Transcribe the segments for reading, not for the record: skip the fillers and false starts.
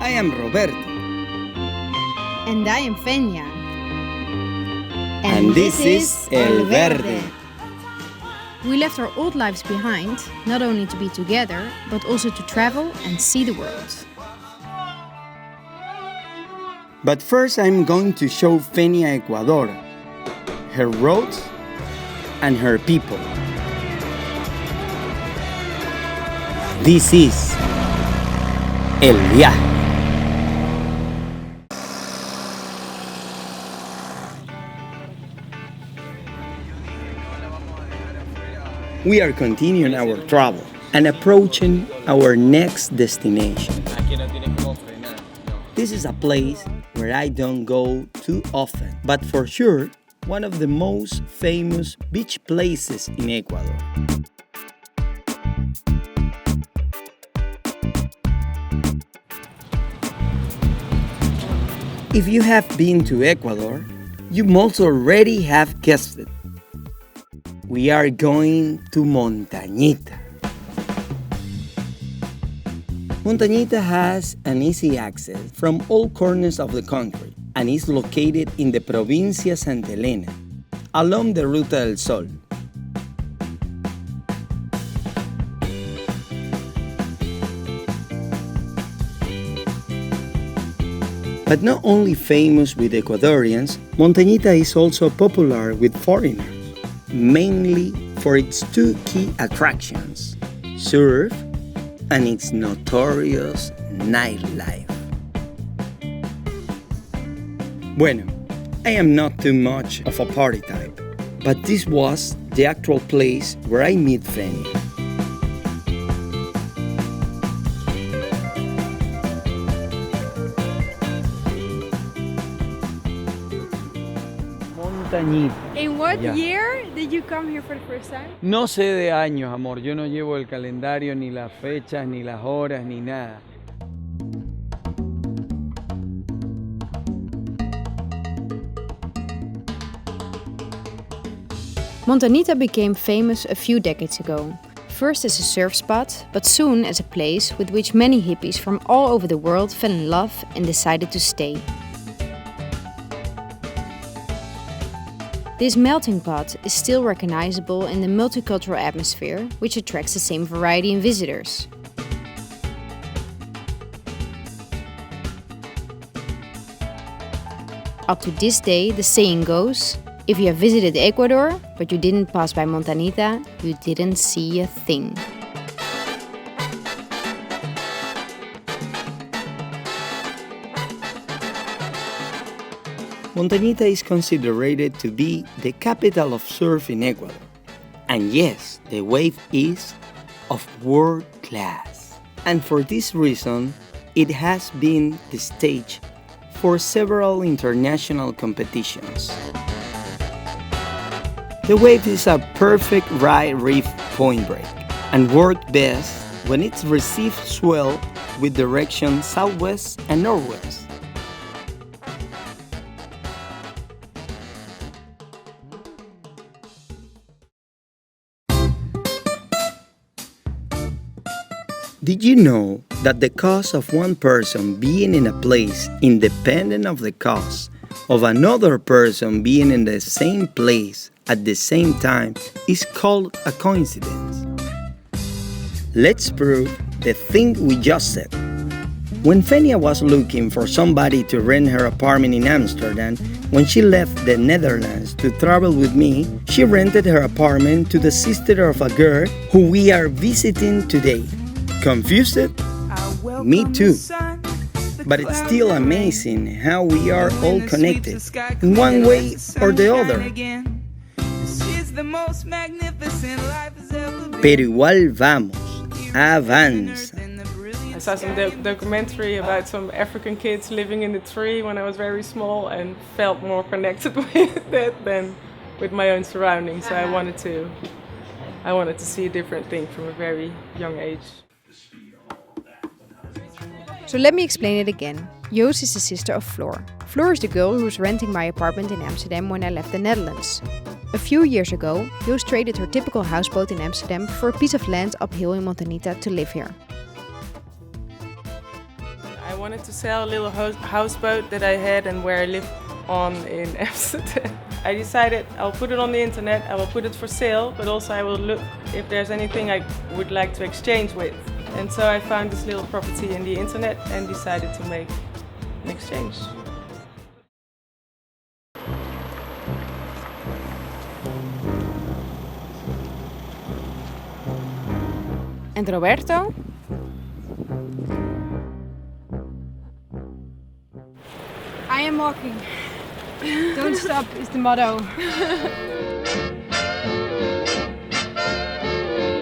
I am Roberto. And I am Fenia. And this is El Verde. We left our old lives behind, not only to be together, but also to travel and see the world. But first I'm going to show Fenia Ecuador, her roads and her people. This is El Viaje. We are continuing our travel and approaching our next destination. This is a place where I don't go too often, but for sure, one of the most famous beach places in Ecuador. If you have been to Ecuador, you must already have guessed it. We are going to Montañita. Montañita has an easy access from all corners of the country and is located in the Provincia Santa Elena, along the Ruta del Sol. But not only famous with Ecuadorians, Montañita is also popular with foreigners, mainly for its two key attractions, surf and its notorious nightlife. Bueno, I am not too much of a party type, but this was the actual place where I met Fenia. Montañita. In what year did you come here for the first time? No sé de años, amor. Yo no llevo el calendario, ni las fechas, ni las horas, ni nada. Montañita became famous a few decades ago. First as a surf spot, but soon as a place with which many hippies from all over the world fell in love and decided to stay. This melting pot is still recognizable in the multicultural atmosphere, which attracts the same variety in visitors. Up to this day, the saying goes, if you have visited Ecuador, but you didn't pass by Montañita, you didn't see a thing. Montañita is considered to be the capital of surf in Ecuador. And yes, the wave is of world class. And for this reason, it has been the stage for several international competitions. The wave is a perfect right reef point break and works best when it receives swell with direction southwest and northwest. Did you know that the cost of one person being in a place independent of the cost of another person being in the same place at the same time is called a coincidence? Let's prove the thing we just said. When Fenia was looking for somebody to rent her apartment in Amsterdam, when she left the Netherlands to travel with me, she rented her apartment to the sister of a girl who we are visiting today. Confused? Me too. But it's still amazing how we are all connected, in one way or the other. Pero igual vamos, avanza. I saw some documentary about some African kids living in the tree when I was very small and felt more connected with that than with my own surroundings. So I wanted to see a different thing from a very young age. So let me explain it again. Joos is the sister of Floor. Floor is the girl who was renting my apartment in Amsterdam when I left the Netherlands. A few years ago, Joos traded her typical houseboat in Amsterdam for a piece of land uphill in Montañita to live here. I wanted to sell a little houseboat that I had and where I lived on in Amsterdam. I decided I'll put it on the internet, I will put it for sale, but also I will look if there's anything I would like to exchange with. And so I found this little property in the internet and decided to make an exchange. And Roberto? I am walking. Don't stop is the motto.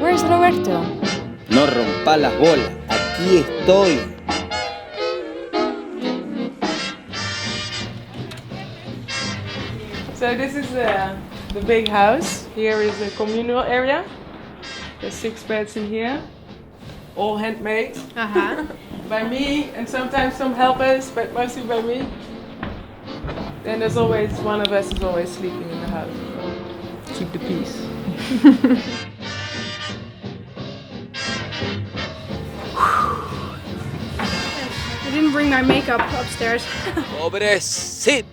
Where's Roberto? No rompa las bolas, aquí estoy. So this is the big house. Here is the communal area. There's 6 beds in here, all handmade by me and sometimes some helpers, but mostly by me. Then there's always one of us is always sleeping in the house. Keep the peace. I didn't bring my makeup upstairs. Pobrecita.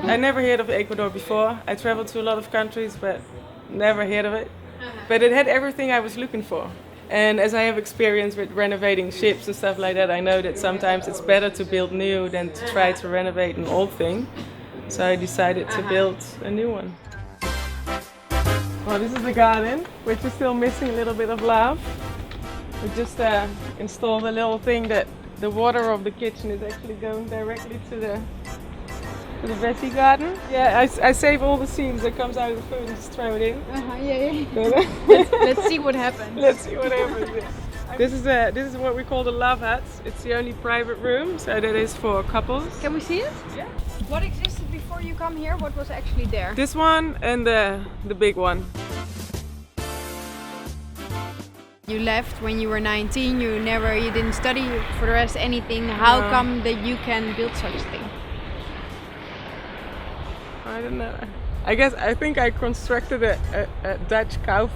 I never heard of Ecuador before. I traveled to a lot of countries, but never heard of it. But it had everything I was looking for. And as I have experience with renovating ships and stuff like that, I know that sometimes it's better to build new than to try to renovate an old thing. So I decided to build a new one. Well, this is the garden, which is still missing a little bit of love. We just installed a little thing that the water of the kitchen is actually going directly to the veggie garden. Yeah, I save all the seeds that comes out of the food and just throw it in. Let's see what happens. Let's see what happens. Yeah. This is what we call the love hut. It's the only private room, so that is for couples. Can we see it? Yeah. What existed before you come here? What was actually there? This one and the big one. You left when you were 19, you didn't study for the rest anything. How come that you can build such a thing? I don't know. I think I constructed a Dutch cow,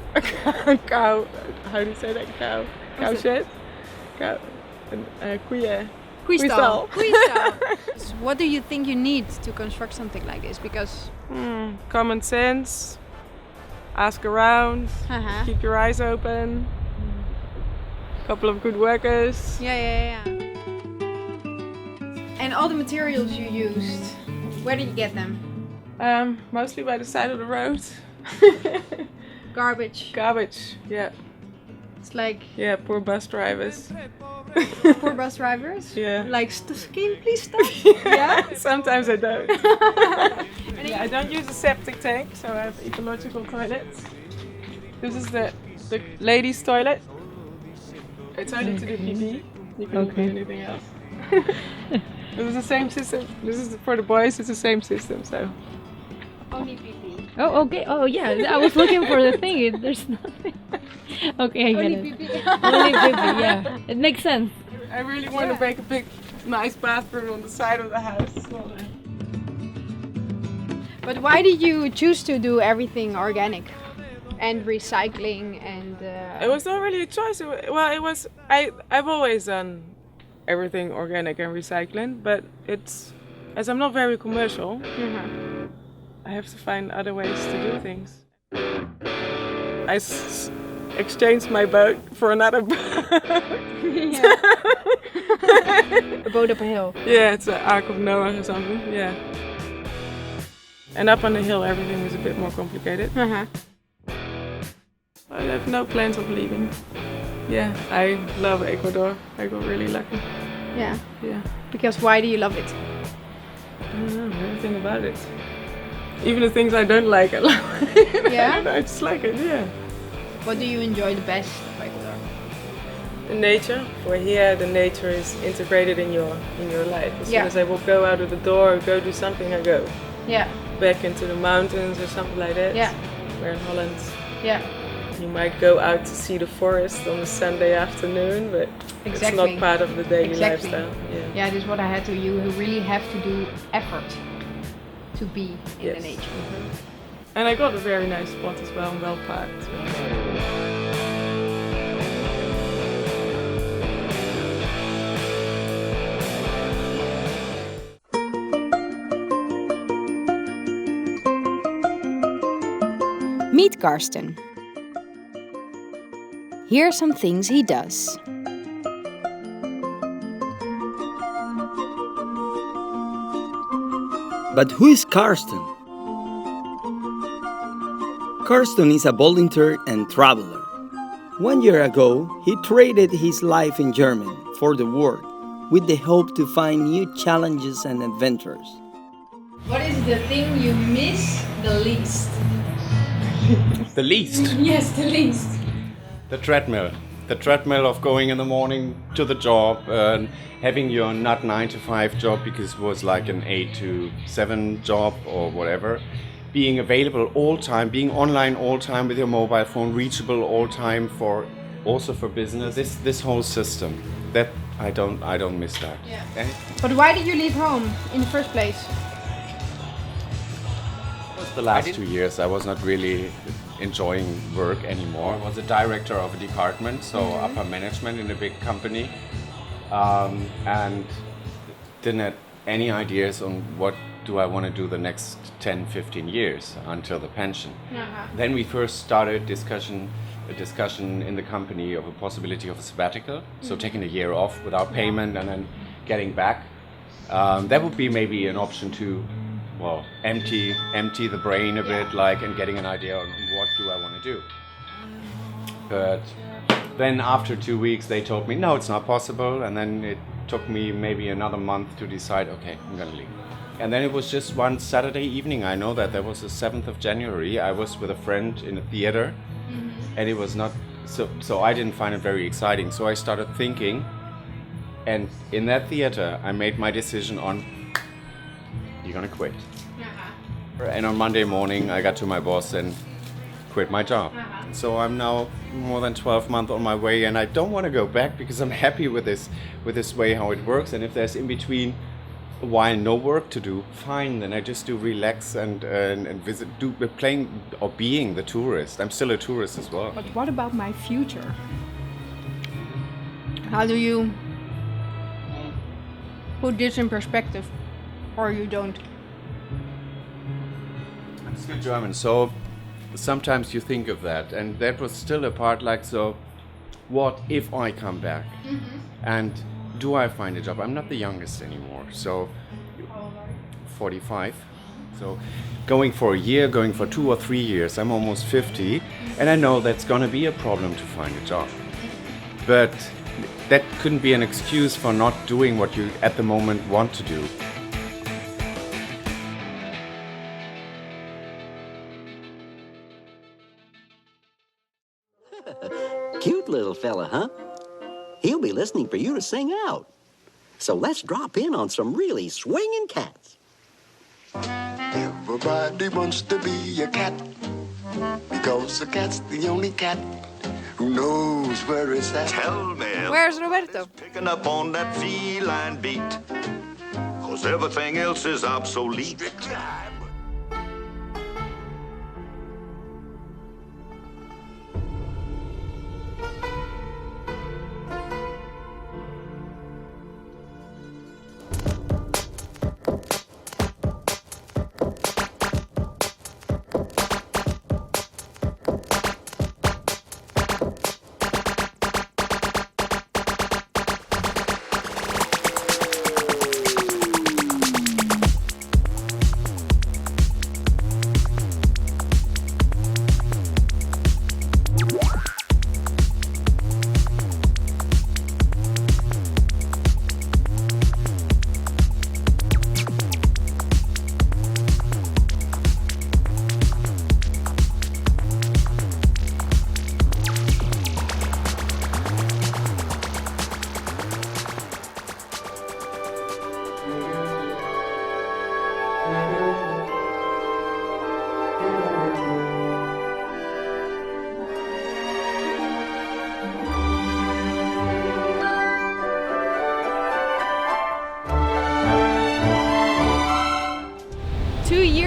how do you say that? Cow shed? Koeienstal. So what do you think you need to construct something like this? Because common sense, ask around, keep your eyes open, couple of good workers. Yeah. And all the materials you used, where did you get them? Mostly by the side of the road. Garbage. Yeah. It's like Poor bus drivers. poor bus drivers. Yeah. Like, can you please stop? Yeah. Sometimes I don't. I don't use a septic tank, so I have ecological toilets. This is the ladies' toilet. It's only to do pee. You can't do anything else. This is the same system. This is for the boys. It's the same system. So. Only pee. Oh, okay. Oh, yeah. I was looking for the thing. There's nothing. Okay, I get it. Only pee. Yeah. It makes sense. I really want to make a big, nice bathroom on the side of the house. But why did you choose to do everything organic and recycling and? It was not really a choice. It was. I've always done everything organic and recycling, but as I'm not very commercial. I have to find other ways to do things. I exchanged my boat for another boat. A boat up a hill. Yeah, it's an Ark of Noah or something, yeah. And up on the hill everything was a bit more complicated. I have no plans of leaving. Yeah, I love Ecuador. I got really lucky. Yeah. Because why do you love it? I don't know, everything about it. Even the things I don't like, I love it. Yeah? I just like it, yeah. What do you enjoy the best of Ecuador? The nature. For here, the nature is integrated in your life. As soon as I will go out of the door or go do something, I go back into the mountains or something like that. Yeah. Where in Holland, Yeah. you might go out to see the forest on a Sunday afternoon, but it's not part of the daily lifestyle. Yeah, this is what I had to. You really have to do effort to be in the nature. And I got a very nice spot as well, well parked. Meet Karsten. Here are some things he does. But who is Karsten? Karsten is a volunteer and traveler. 1 year ago, he traded his life in Germany for the work with the hope to find new challenges and adventures. What is the thing you miss the least? The least? Yes, the least. The treadmill. The treadmill of going in the morning to the job and having your not 9 to 5 job because it was like an 8 to 7 job or whatever. Being available all time, being online all time with your mobile phone, reachable all time also for business. This whole system, that I don't miss that. Yeah. And But why did you leave home in the first place? the last 2 years I was not really enjoying work anymore. I was a director of a department, so upper management in a big company, and didn't have any ideas on what do I want to do the next 10, 15 years until the pension. Then we first started a discussion in the company of a possibility of a sabbatical, so taking a year off without payment and then getting back. That would be maybe an option to, well, empty the brain a bit, like, and getting an idea on what do I want to do. But then after 2 weeks they told me no, it's not possible, and then it took me maybe another month to decide, okay, I'm gonna leave. And then it was just one Saturday evening. I know that was the 7th of January. I was with a friend in a theater, and it was not so I didn't find it very exciting. So I started thinking, and in that theater I made my decision on, you're gonna quit. And on Monday morning I got to my boss and quit my job. So I'm now more than 12 months on my way, and I don't want to go back because I'm happy with this way how it works. And if there's in between a while no work to do, fine, then I just do relax and visit, playing or being the tourist. I'm still a tourist as well. But what about my future? How do you put this in perspective, or you don't? I'm still German, so sometimes you think of that, and that was still a part like, so what if I come back? And do I find a job? I'm not the youngest anymore, so 45. So going for a year, going for 2 or 3 years, I'm almost 50, and I know that's gonna be a problem to find a job. But that couldn't be an excuse for not doing what you at the moment want to do. Cute little fella, huh? He'll be listening for you to sing out. So let's drop in on some really swinging cats. Everybody wants to be a cat, because a cat's the only cat who knows where it's at. Tell me, Where's Roberto? picking up on that feline beat, 'cause everything else is obsolete.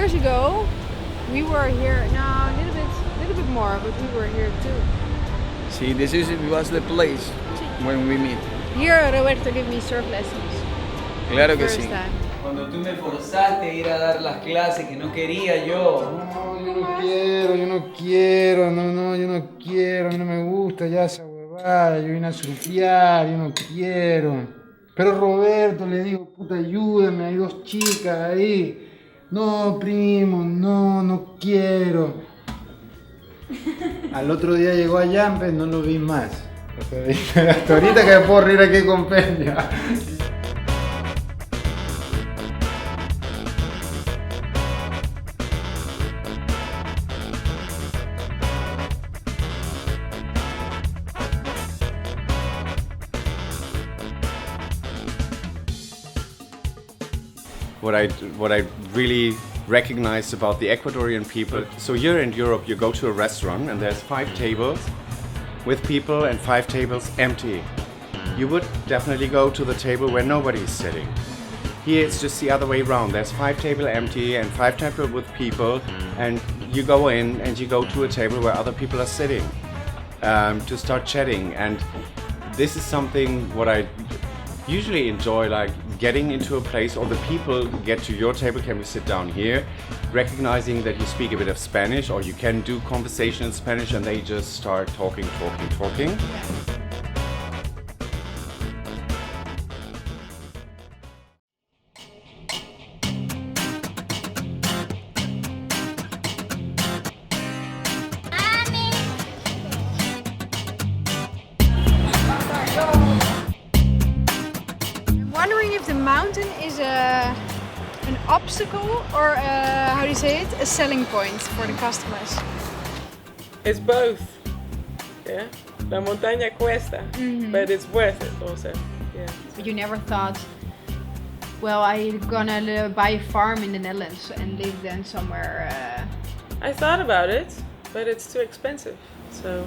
Ago, we were here. No, a little bit more, but we were here too. See, this was the place when we meet. Here, Roberto gave me surf lessons. Claro que First sí. time. Cuando tú me forzaste a ir a dar las clases que no quería yo. No, yo no quiero, a mí no me gusta ya esa huevada, yo vine a surfear, yo no quiero. Pero Roberto, le digo, puta, ayúdame, hay 2 chicas ahí. No, primo, no quiero. Al otro día llegó a Yampe, no lo vi más. Hasta ahorita que me puedo reír aquí con Peña. What I really recognized about the Ecuadorian people. So here in Europe, you go to a restaurant and there's 5 tables with people and 5 tables empty. You would definitely go to the table where nobody is sitting. Here it's just the other way around. There's 5 tables empty and 5 tables with people, and you go in and you go to a table where other people are sitting to start chatting. And this is something what I usually enjoy, like getting into a place, or the people get to your table, can we sit down here, recognizing that you speak a bit of Spanish, or you can do conversation in Spanish, and they just start talking. Wondering if the mountain is an obstacle or how do you say it? A selling point for the customers. It's both. Yeah. La montaña cuesta, but it's worth it also. Yeah. But you never thought, well, I'm gonna buy a farm in the Netherlands and live then somewhere. I thought about it, but it's too expensive. So,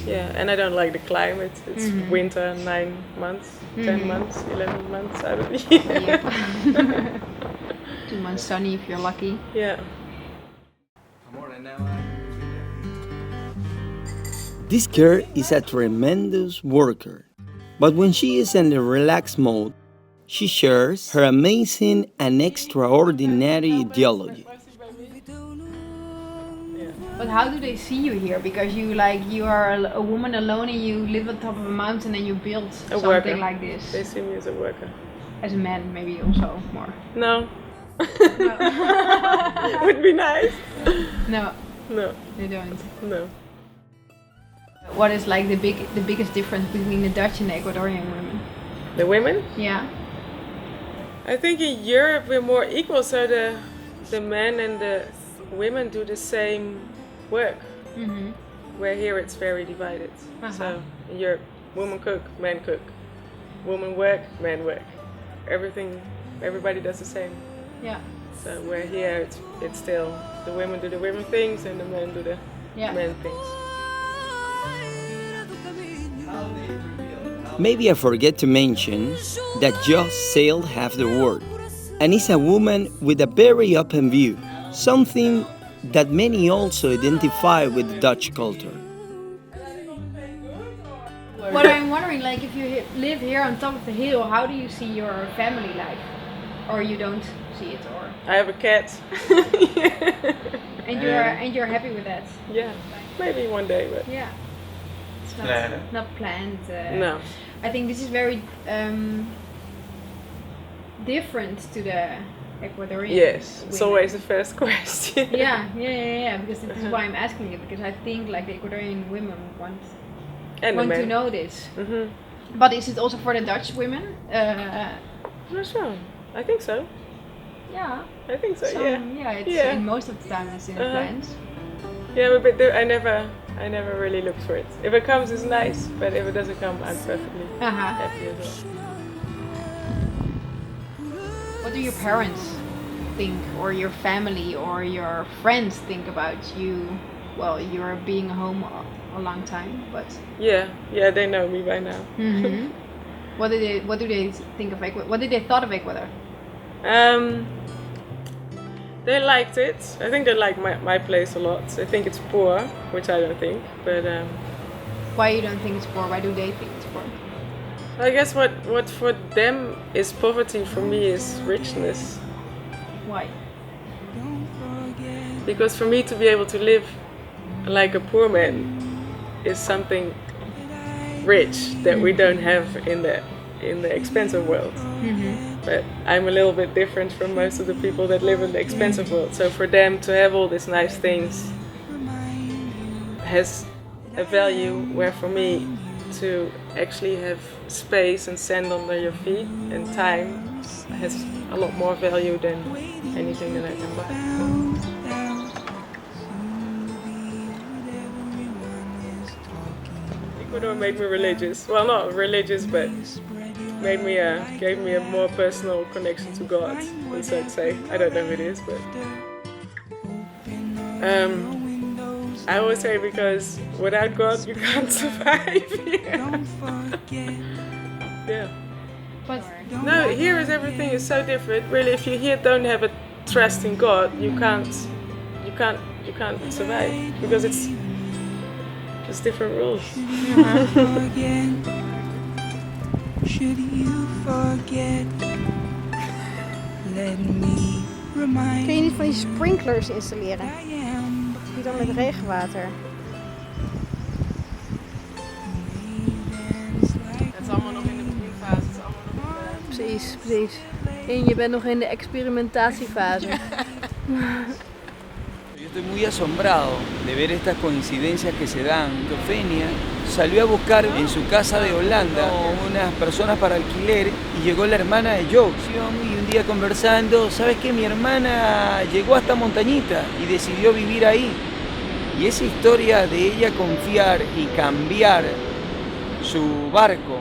yeah, and I don't like the climate. It's winter, 9 months, 10 months, 11 months out of the year. Yep. 2 months sunny if you're lucky. Yeah. This girl is a tremendous worker, but when she is in the relaxed mode, she shares her amazing and extraordinary ideology. But how do they see you here? Because you are a woman alone and you live on top of a mountain and you build something worker. like this. They see me as a worker. As a man, maybe also more. No. Would be nice. No. No. They don't. No. What is like the biggest difference between the Dutch and the Ecuadorian women? The women? Yeah. I think in Europe we're more equal, so the men and the women do the same work. Where here it's very divided. So in Europe, women cook, men cook. Women work, men work. Everybody does the same. Yeah. So where here it's still the women do the women things and the men do the men things. Maybe I forget to mention that Joos sailed half the world and is a woman with a very open view, something that many also identify with the Dutch culture. What I'm wondering, like if you live here on top of the hill, how do you see your family life? Or you don't see it, or? I have a cat. And you're happy with that? Yeah, maybe one day, but yeah. It's not planned. No. I think this is very different to the Ecuadorian. Yes, women. it's always the first question. Yeah, because this is why I'm asking it, because I think like the Ecuadorian women want to know this. But is it also for the Dutch women? I'm not sure. I think so. Yeah. I think so. It's in most of the time it's in the plans. Yeah, but I never really looked for it. If it comes, it's nice, but if it doesn't come, I'm perfectly happy as well. What do your parents think, or your family, or your friends think about you? Well, you're being home a long time, but yeah, they know me by now. What do they think of Ecuador? What did they thought of Ecuador? They liked it. I think they like my place a lot. They think it's poor, which I don't think. But why you don't think it's poor? Why do they think it's poor? I guess what for them is poverty, for me is richness. Why? Because for me to be able to live like a poor man is something rich that we don't have in the expensive world. But I'm a little bit different from most of the people that live in the expensive world. So for them to have all these nice things has a value, where for me to actually have space and sand under your feet and time has a lot more value than anything that I can buy. Ecuador made me religious. Well, not religious, but gave me a more personal connection to God, so I'd say. I don't know who it is, but I always say, because without God you can't survive here. Yeah. But no, here is everything is so different. Really, if you here don't have a trust in God, you can't survive, because it's different rules. Should you forget, let me remind. Kun je niet van die sprinklers installeren? Niet dan met regenwater. Het is allemaal nog in de beginfase. Precies, precies. En je bent nog in de experimentatiefase. Yo estoy muy asombrado de ver estas coincidencias que se dan. Eugenia salió a buscar en su casa de Holanda unas personas para alquiler y llegó la hermana de Joos. Y un día conversando, ¿sabes qué? Mi hermana llegó hasta Montañita y decidió vivir ahí. Y esa historia de ella confiar y cambiar su barco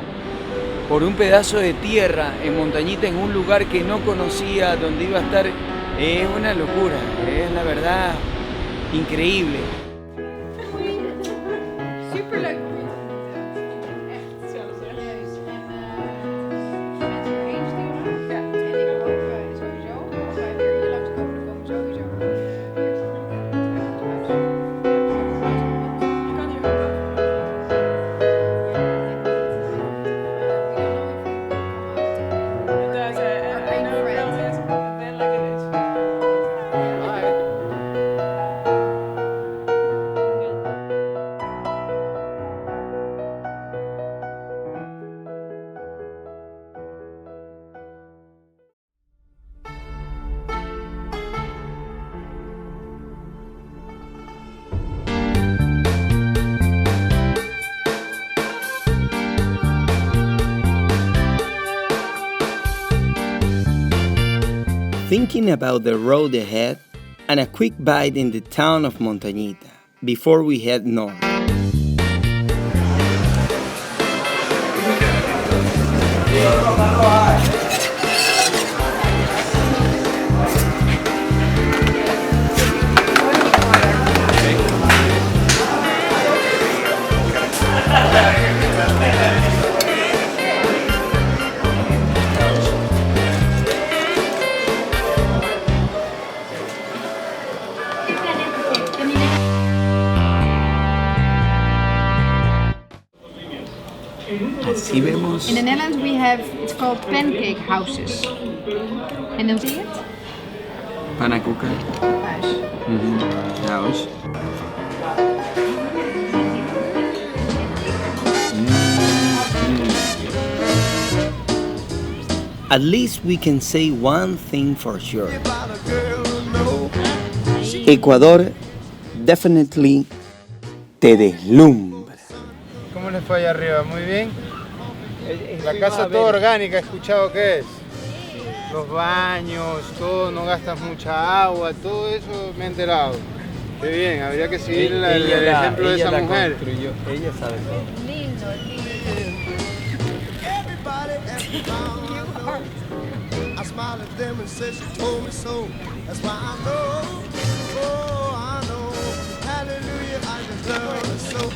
por un pedazo de tierra en Montañita, en un lugar que no conocía, donde iba a estar, es una locura, es la verdad increíble. Superleuk. Thinking about the road ahead and a quick bite in the town of Montañita before we head north. Así vemos. In the Netherlands we have, it's called pancake houses. And then see it? Panacuca. House. At least we can say one thing for sure. Ecuador definitely te deslumbra. ¿Cómo les fue allá arriba? ¿Muy bien? La casa toda orgánica, he escuchado que es. Los baños, todo, no gastas mucha agua, todo eso me he enterado. Qué bien, habría que seguir el ejemplo de esa mujer. Construyó. Ella sabe todo. Lindo, I smiled at them and said she told me so. That's why I know, oh I know, hallelujah, I just love her so.